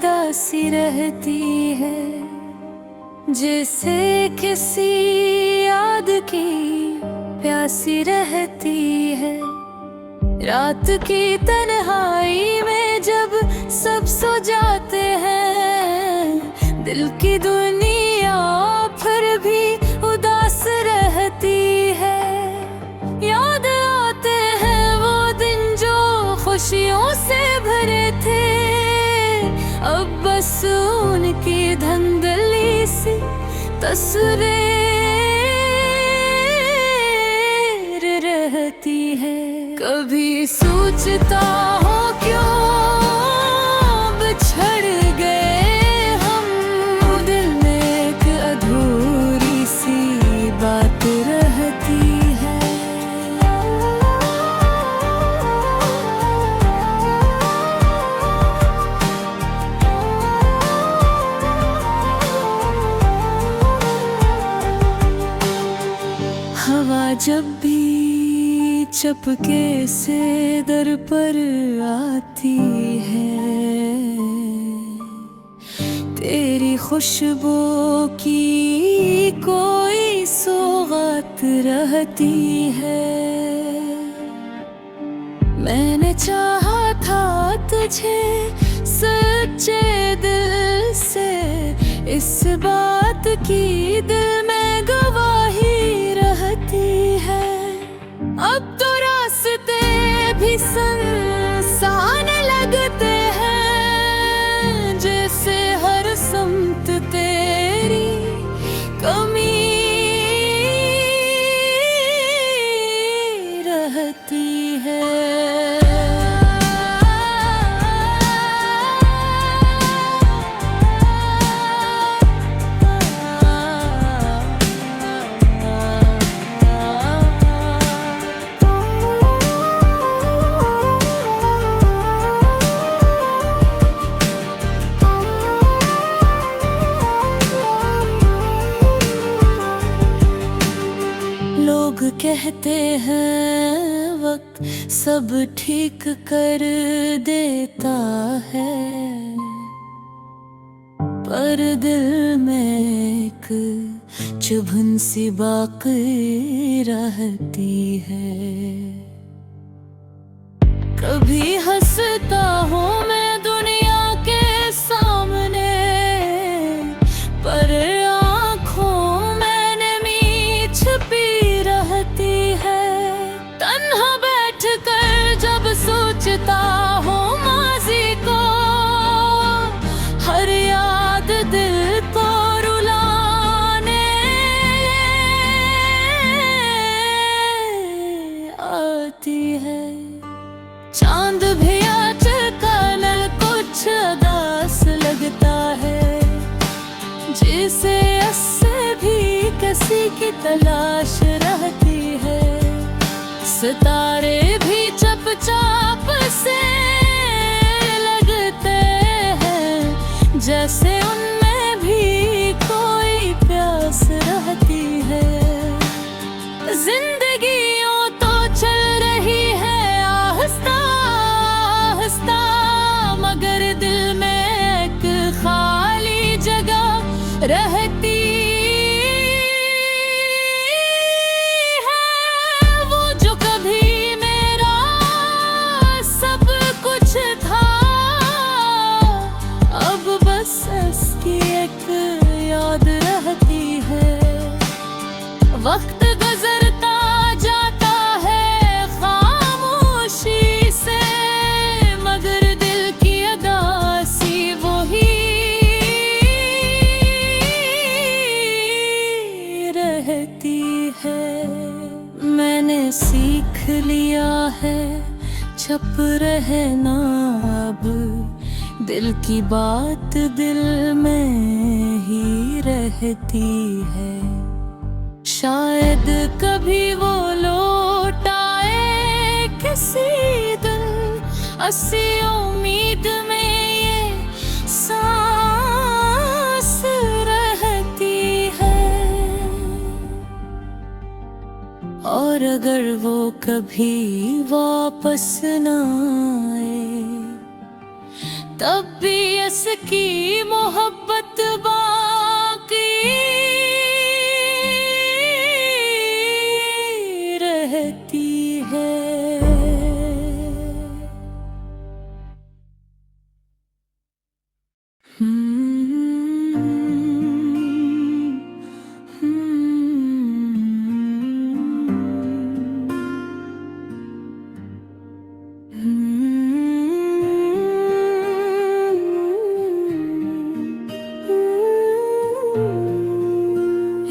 उदासी रहती है, जैसे किसी याद की प्यासी रहती है। रात की तन्हाई में जब सब सो जाते हैं, दिल की दुनिया फिर भी उदास रहती है। याद आते हैं वो दिन जो खुशियों से भरे थे, अब बस उनकी धुंधली सी तस्वीरें रहती है। कभी सोचता हूँ क्यों बिछड़ गए हम, दिल में एक अधूरी सी बात रहती है। हवा जब भी चपके से दर पर आती है, तेरी खुशबू की कोई सौगात रहती है। मैंने चाहा था तुझे सच्चे दिल से, इस बात की दिल में गवाही रहती है। अब तो रास्ते भी सुनसान लगते हैं, जैसे हर समत तेरी कमी रहती है। लोग कहते हैं वक्त सब ठीक कर देता है, पर दिल में एक चुभन सी बाकी रहती है। कभी हंसता हूँ मैं दुनिया के सामने, पर आँखों में नमी छुपी रहती है। तन्हा बैठ कर जब सोचता हूँ माजी को, हर याद दिल को रुलाने आती है। चांद भी आज कल कुछ उदास लगता है, जिसे इससे भी किसी की तलाश रहती है। सितारे भी चुपचाप से लगते हैं, जैसे उनमें भी कोई प्यास रहती है। जिंदगी यूं तो चल रही है आहिस्ता आहिस्ता, मगर दिल में एक खाली जगह रहती है। वो जो कभी मेरा सब कुछ था, अब बस इसकी एक याद रहती है। वक्त गुजरता जाता है खामोशी से, मगर दिल की उदासी वही रहती है। मैंने सीख लिया है छुप रहना अब, दिल की बात दिल में ही रहती है। शायद कभी वो लौट आए किसी दिन, अस्सी उम्मीद में ये सांस रहती है। और अगर वो कभी वापस न आए, तब भी इसकी मोहब्बत बाकी रहती है।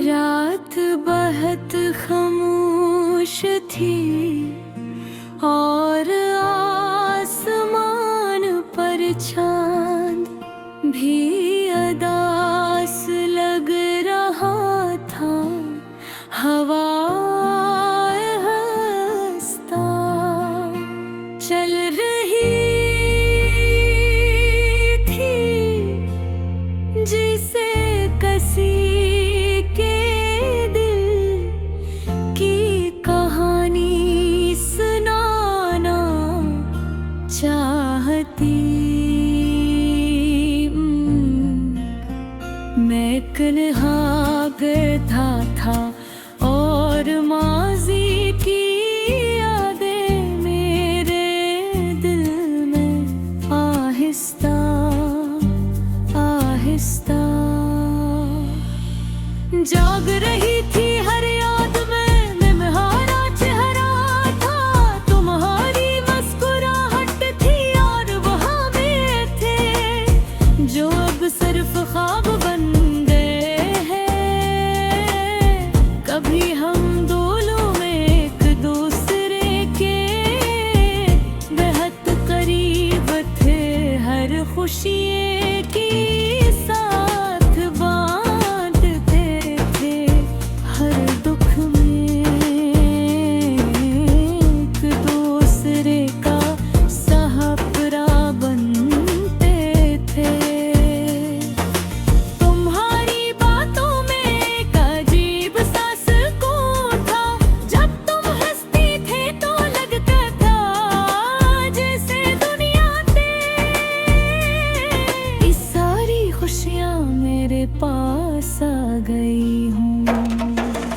रात बहुत खामोश थी और आसमान पर चांद भी अदास लग रहा था। हवा हंसता चल रही थी जिसे कसी चाहती। मैं कन्हा गधा था और माजी की यादें मेरे दिल में आहिस्ता आहिस्ता जाग रही थी। हर याद में निम्हारा चेहरा था, तुम्हारी मुस्कुराहट थी और वहाँ भी थे जो अब सिर्फ ख्वाब बन गए हैं। कभी हम दोनों में एक दूसरे के बेहद करीब थे। हर खुशी की साथ बांटते थे, हर दुख में एक दूसरे का सहारा बनते थे। तुम्हारी बातों में एक अजीब सा सुकून था। जब तुम हंसती थे तो लगता था जैसे दुनिया तेरी सारी खुशियाँ मेरे पास आ गई हूँ।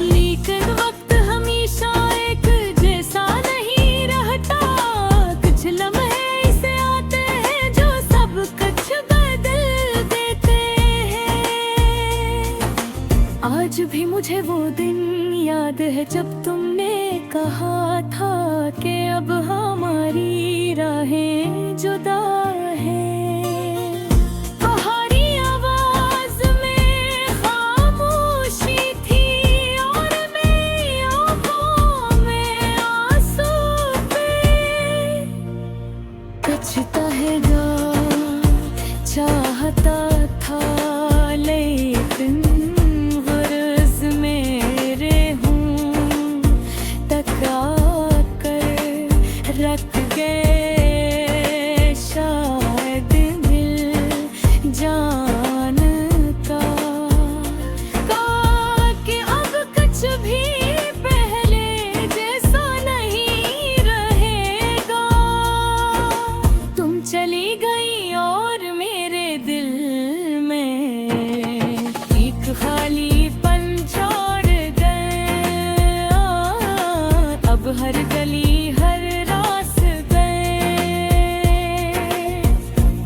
लेकिन वक्त हमेशा एक जैसा नहीं रहता। कुछ लम्हे ऐसे आते हैं जो सब कुछ बदल देते हैं। आज भी मुझे वो दिन याद है जब तुमने कहा था कि अब हमारी राहें जुदा हैं। तुम्हारी आवाज में खामोशी थी और मेरी आंखों में आंसू थे। कुछ कहेगा चाहता था लेकिन गर्ज मेरे हूँ टका कर रख गए शायद दिल जान का कि अब कुछ भी पहले जैसा नहीं रहेगा। तुम चली गई और मेरे दिल में एक खालीपन छोड़ गया। अब हर गली हर रास्ते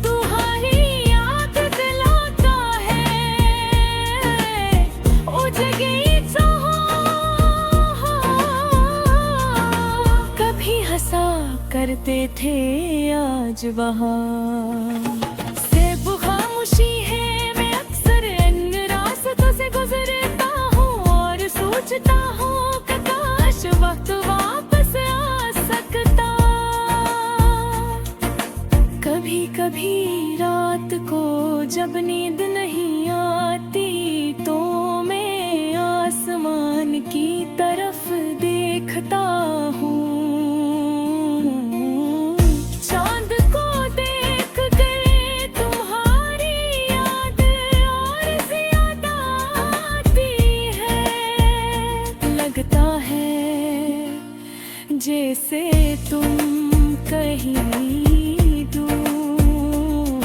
तुम्हारी याद दिलाता है। ओ जगह चाहो कभी हंसा करते थे आज वहाँ से वो खामोशी है। मैं अक्सर इन रास्तों से गुजरता हूँ और सोचता हूँ कि काश वक्त वापस आ सकता। कभी कभी रात को जब नींद नहीं आती तो मैं आसमान की तरफ देखता हूँ। चांद को देख कर तुम्हारी याद और ज्यादा आती है। लगता है जैसे तुम कहीं दूर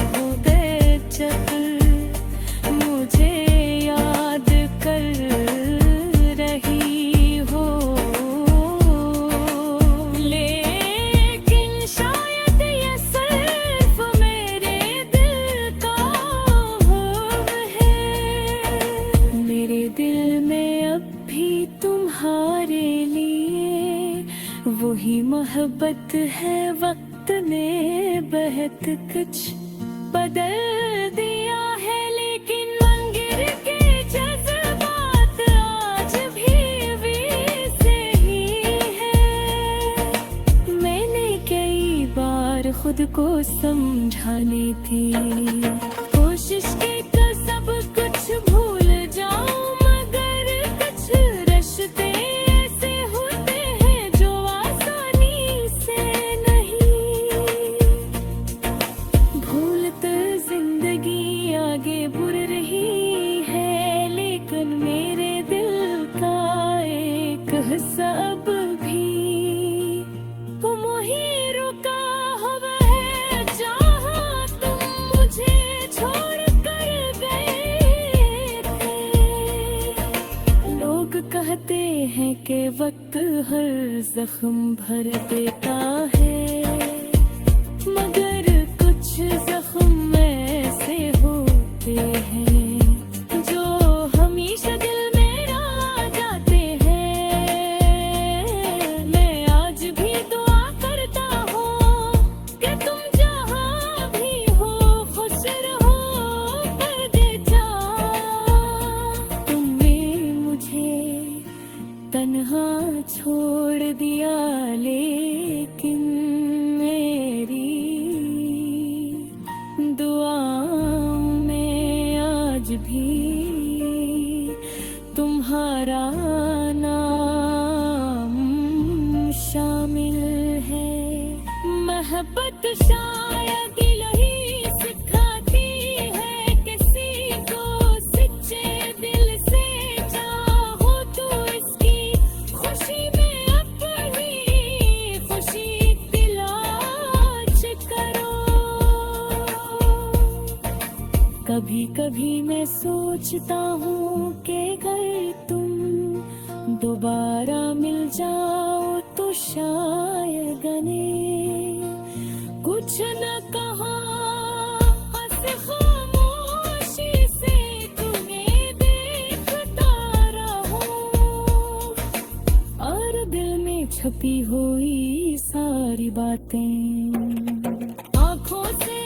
मोहब्बत है वक्त ने बहुत कुछ बदल दिया है, लेकिन मंगिर के जज्बात आज भी वैसे ही है। मैंने कई बार खुद को समझाने की कोशिश की तो सब कुछ भूल जाऊं, मगर कुछ रिश्ते ऐसे होते हैं जो आसानी से नहीं भूलते। जिंदगी आगे बढ़ रही है, लेकिन मेरे दिल का एक हिस्सा अब भी तुम ही रुका हुआ है, जहाँ तुम मुझे छोड़ कर गए थे। लोग कहते हैं कि वक्त हर जख्म भर देता है, मगर कुछ जख्म ऐसे होते हैं जो हमेशा दिल में रह जाते हैं। मैं आज भी दुआ करता हूँ कि तुम जहाँ भी हो खुश रहो, परदेसा। तुमने मुझे तन्हा छोड़ दिया, लेकिन मेरी दुआओं में आज भी तुम्हारा नाम शामिल है। मोहब्बत शायद यही सिखाती है किसी को, सच्चे दिल से चाहो तो इसकी खुशी में अपनी खुशी तलाश करो। कभी कभी मैं सोचता हूँ कि अगर तुम दोबारा मिल जाओ तो शायद कुछ न कहा, बस खामोशी से तुम्हें देखता रहूं, और दिल में छुपी हुई सारी बातें आंखों से